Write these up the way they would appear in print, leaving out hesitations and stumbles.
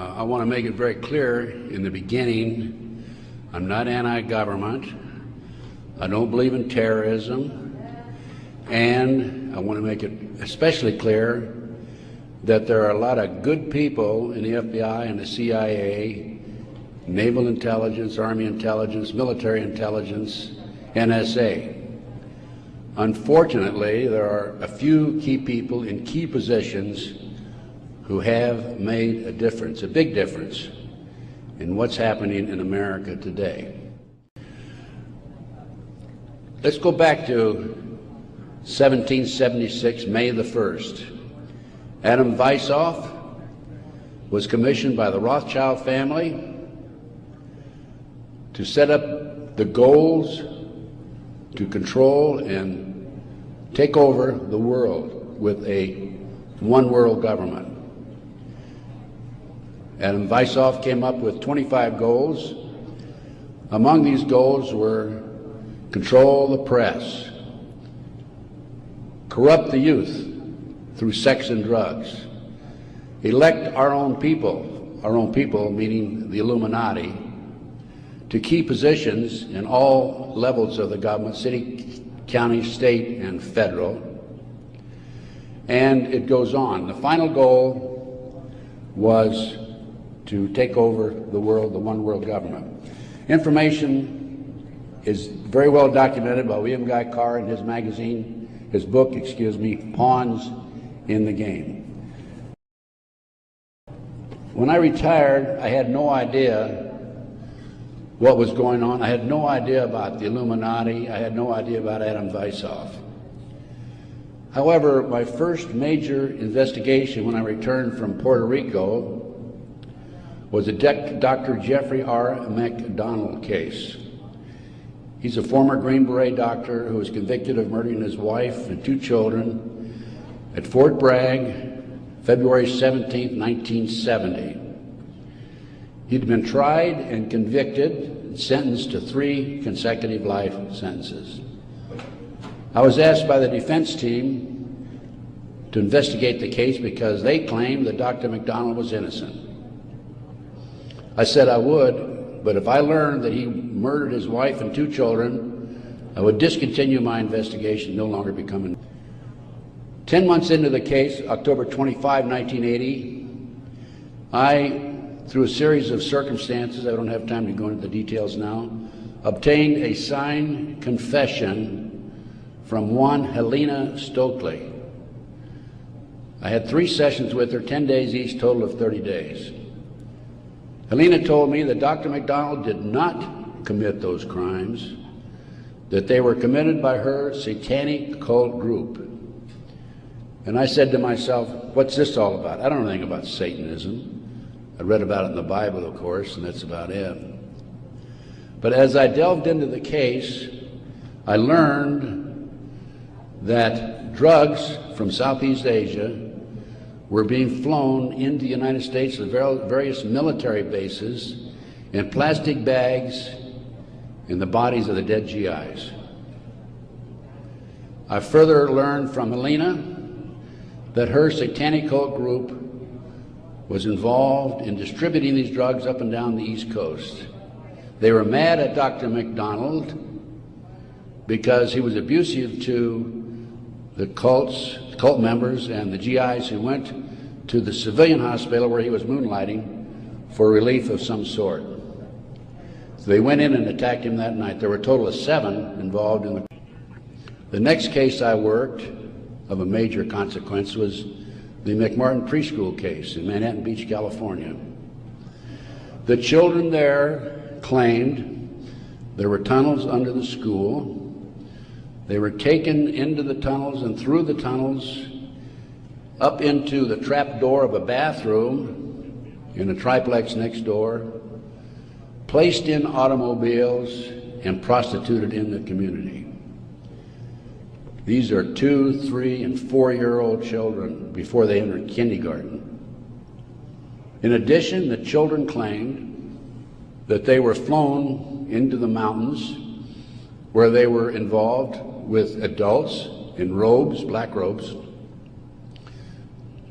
I want to make it very clear in the beginning, I'm not anti-government. I don't believe in terrorism. And I want to make it especially clear that there are a lot of good people in the FBI and the CIA, naval intelligence, army intelligence, military intelligence, NSA. Unfortunately, there are a few key people in key positions who have made a difference, a big difference, in what's happening in America today. Let's go back to 1776, May the 1st. Adam Weishaupt was commissioned by the Rothschild family to set up the goals to control and take over the world with a one world government. Adam Weishaupt came up with 25 goals. Among these goals were control the press, corrupt the youth through sex and drugs, elect our own people meaning the Illuminati, to key positions in all levels of the government, city, county, state, and federal. And it goes on. The final goal was to take over the world, the one world government. Information is very well documented by William Guy Carr in his magazine, his book, Pawns in the Game. When I retired, I had no idea what was going on. I had no idea about the Illuminati. I had no idea about Adam Weishaupt. However, my first major investigation when I returned from Puerto Rico was a Dr. Jeffrey R. McDonald case. He's a former Green Beret doctor who was convicted of murdering his wife and 2 children at Fort Bragg, February 17, 1970. He'd been tried and convicted and sentenced to 3 consecutive life sentences. I was asked by the defense team to investigate the case because they claimed that Dr. McDonald was innocent. I said I would, but if I learned that he murdered his wife and 2 children, I would discontinue my investigation, no longer become. 10 months into the case, October 25, 1980, I, through a series of circumstances, I don't have time to go into the details now, obtained a signed confession from one Helena Stokely. I had 3 sessions with her, 10 days each, total of 30 days. Helena told me that Dr. McDonald did not commit those crimes, that they were committed by her satanic cult group. And I said to myself, what's this all about? I don't know anything about Satanism. I read about it in the Bible, of course, and that's about it. But as I delved into the case, I learned that drugs from Southeast Asia were being flown into the United States to various military bases in plastic bags in the bodies of the dead GIs. I further learned from Helena that her satanic cult group was involved in distributing these drugs up and down the East Coast. They were mad at Dr. McDonald because he was abusive to the cult members and the GIs who went to the civilian hospital where he was moonlighting for relief of some sort. So they went in and attacked him that night. There were a total of 7 involved in the next case I worked of a major consequence was the McMartin preschool case in Manhattan Beach, California. The children there claimed there were tunnels under the school. They were taken into the tunnels and through the tunnels up into the trap door of a bathroom in a triplex next door, placed in automobiles, and prostituted in the community. These are 2, 3, and 4-year-old children before they entered kindergarten. In addition, the children claimed that they were flown into the mountains where they were involved with adults in robes, black robes,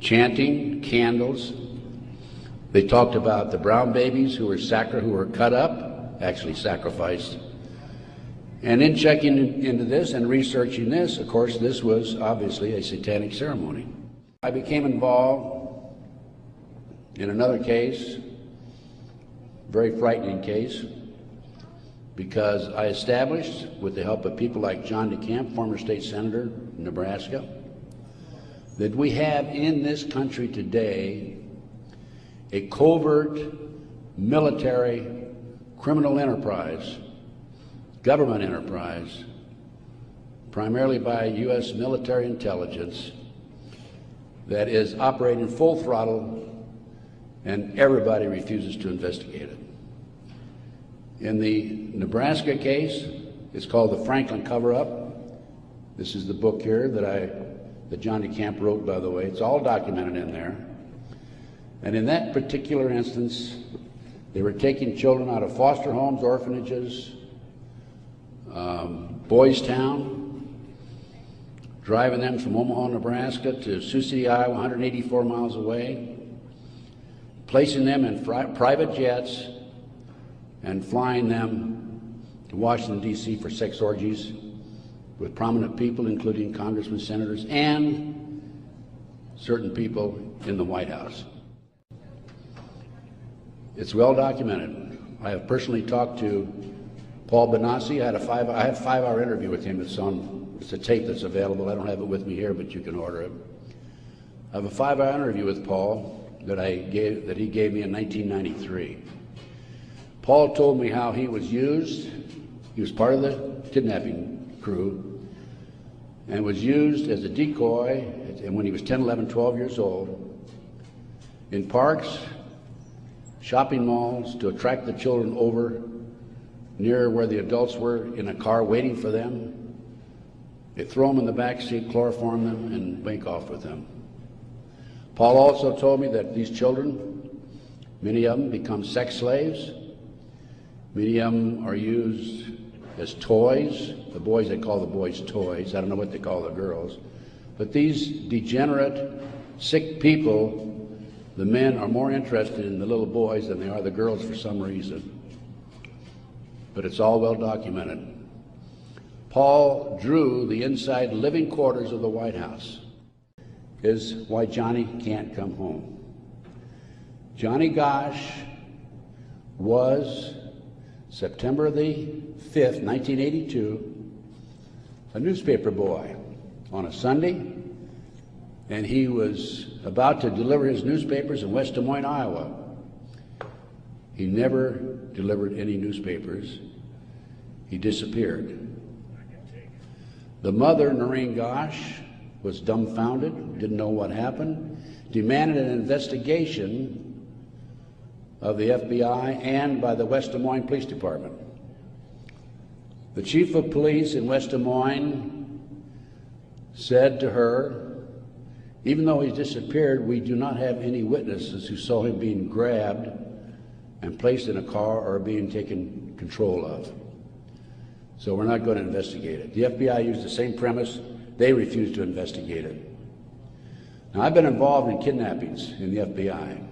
chanting, candles, They talked about the brown babies who were cut up, actually sacrificed. And in checking into this and researching this, of course, this was obviously a satanic ceremony. I became involved in another case, very frightening case, because I established, with the help of people like John DeCamp, former state senator in Nebraska, that we have in this country today a covert military criminal enterprise, government enterprise, primarily by U.S. military intelligence, that is operating full throttle, and everybody refuses to investigate it. In the Nebraska case, it's called the Franklin Cover-Up. This is the book here that John DeCamp wrote, by the way. It's all documented in there. And in that particular instance, they were taking children out of foster homes, orphanages, Boys Town, driving them from Omaha, Nebraska to Sioux City, Iowa, 184 miles away, placing them in private jets and flying them to Washington, D.C. for sex orgies with prominent people, including congressmen, senators, and certain people in the White House. It's well documented. I have personally talked to Paul Benassi. I had a 5-hour interview with him. It's a tape that's available. I don't have it with me here, but you can order it. I have a 5-hour interview with Paul that he gave me in 1993. Paul told me how he was used. He was part of the kidnapping crew and was used as a decoy, and when he was 10, 11, 12 years old, in parks, shopping malls, to attract the children over near where the adults were in a car waiting for them. They throw them in the back seat, chloroform them, and make off with them. Paul also told me that these children, many of them become sex slaves. Many of them are used as toys. The boys, they call the boys toys. I don't know what they call the girls. But these degenerate, sick people, the men are more interested in the little boys than they are the girls for some reason. But it's all well documented. Paul drew the inside living quarters of the White House. Is why Johnny can't come home. Johnny Gosch was, September the 5th, 1982, a newspaper boy on a Sunday, and he was about to deliver his newspapers in West Des Moines, Iowa. He never delivered any newspapers. He disappeared. The mother, Noreen Gosch, was dumbfounded, didn't know what happened, demanded an investigation of the FBI and by the West Des Moines Police Department. The chief of police in West Des Moines said to her, even though he disappeared, we do not have any witnesses who saw him being grabbed and placed in a car or being taken control of. So we're not going to investigate it. The FBI used the same premise. They refused to investigate it. Now, I've been involved in kidnappings in the FBI,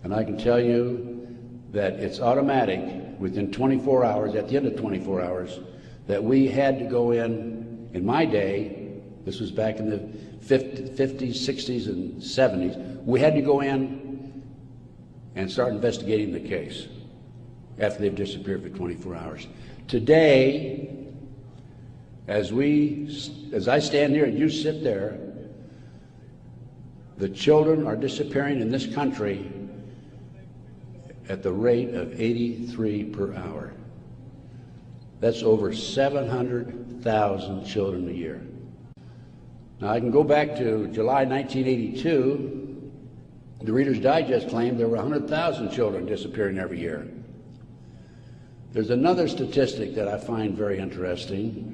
and I can tell you that it's automatic within 24 hours, at the end of 24 hours, that we had to go in my day, this was back in the 50s, 60s, and 70s, we had to go in and start investigating the case after they've disappeared for 24 hours. Today, as I stand here and you sit there, the children are disappearing in this country at the rate of 83 per hour. That's over 700,000 children a year. Now, I can go back to July 1982. The Reader's Digest claimed there were 100,000 children disappearing every year. There's another statistic that I find very interesting,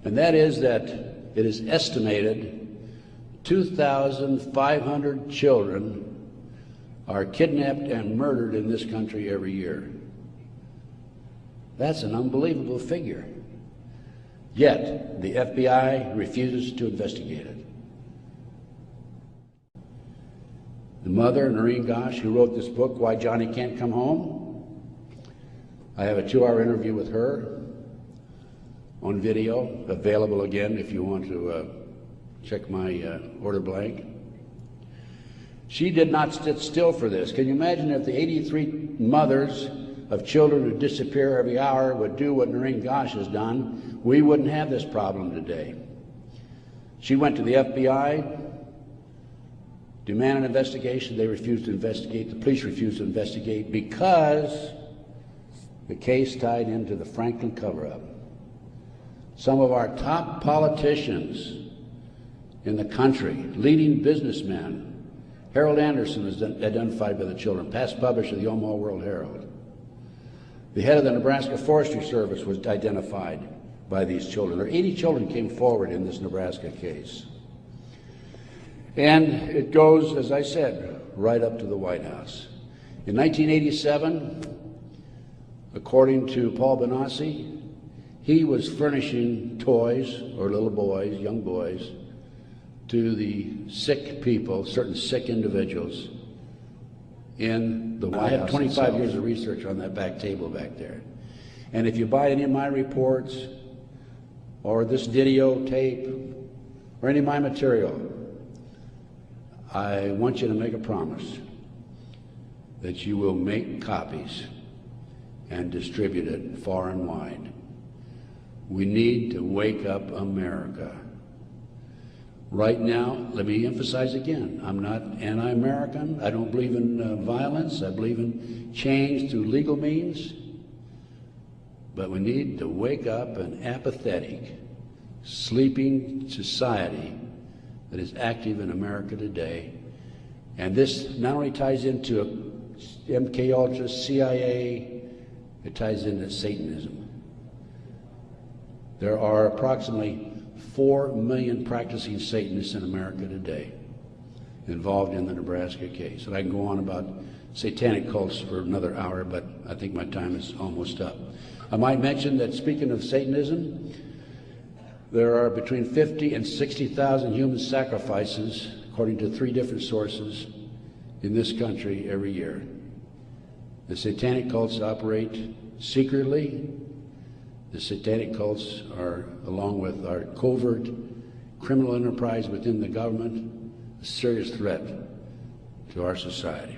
and that is that it is estimated 2,500 children are kidnapped and murdered in this country every year. That's an unbelievable figure. Yet, the FBI refuses to investigate it. The mother, Noreen Gosch, who wrote this book, Why Johnny Can't Come Home. I have a 2-hour interview with her on video, available again if you want to check my order blank. She did not sit still for this. Can you imagine if the 83 mothers of children who disappear every hour would do what Noreen Gosch has done? We wouldn't have this problem today. She went to the FBI, demanded an investigation. They refused to investigate. The police refused to investigate because the case tied into the Franklin cover-up. Some of our top politicians in the country, leading businessmen, Harold Anderson is identified by the children, past publisher of the Omaha World Herald. The head of the Nebraska Forestry Service was identified by these children. There 80 children came forward in this Nebraska case. And it goes, as I said, right up to the White House. In 1987, according to Paul Benassi, he was furnishing toys, or little boys, young boys, to the sick people, certain sick individuals in the White House. I have 25 years of research on that back table back there. And if you buy any of my reports, or this videotape, or any of my material, I want you to make a promise that you will make copies and distribute it far and wide. We need to wake up America. Right now, let me emphasize again, I'm not anti-American. I don't believe in violence. I believe in change through legal means. But we need to wake up an apathetic, sleeping society that is active in America today. And this not only ties into MK Ultra, CIA, it ties into Satanism. There are approximately 4 million practicing Satanists in America today involved in the Nebraska case. And I can go on about satanic cults for another hour, but I think my time is almost up. I might mention that, speaking of Satanism, there are between 50 and 60,000 human sacrifices, according to 3 different sources, in this country every year. The satanic cults operate secretly. The satanic cults are, along with our covert criminal enterprise within the government, a serious threat to our society.